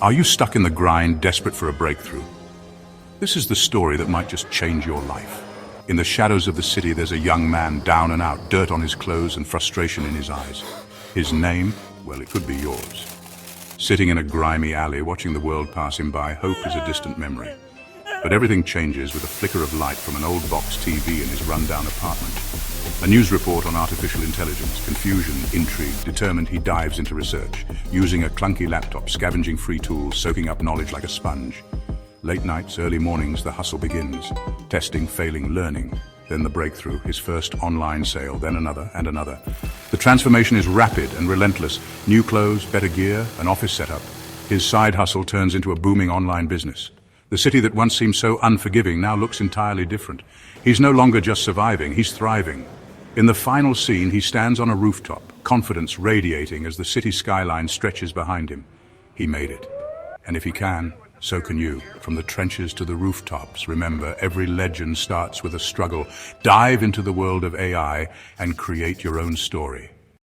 Are you stuck in the grind, desperate for a breakthrough? This is the story that might just change your life. In the shadows of the city, there's a young man down and out, dirt on his clothes and frustration in his eyes. His name, well, it could be yours. Sitting in a grimy alley, watching the world pass him by, hope is a distant memory. But everything changes with a flicker of light from an old box TV in his rundown apartment. A news report on artificial intelligence, confusion, intrigue, determined he dives into research, using a clunky laptop, scavenging free tools, soaking up knowledge like a sponge. Late nights, early mornings, the hustle begins. Testing, failing, learning. Then the breakthrough, his first online sale, then another and another. The transformation is rapid and relentless. New clothes, better gear, an office setup. His side hustle turns into a booming online business. The city that once seemed so unforgiving now looks entirely different. He's no longer just surviving, he's thriving. In the final scene, he stands on a rooftop, confidence radiating as the city skyline stretches behind him. He made it. And if he can, so can you. From the trenches to the rooftops, remember, every legend starts with a struggle. Dive into the world of AI and create your own story.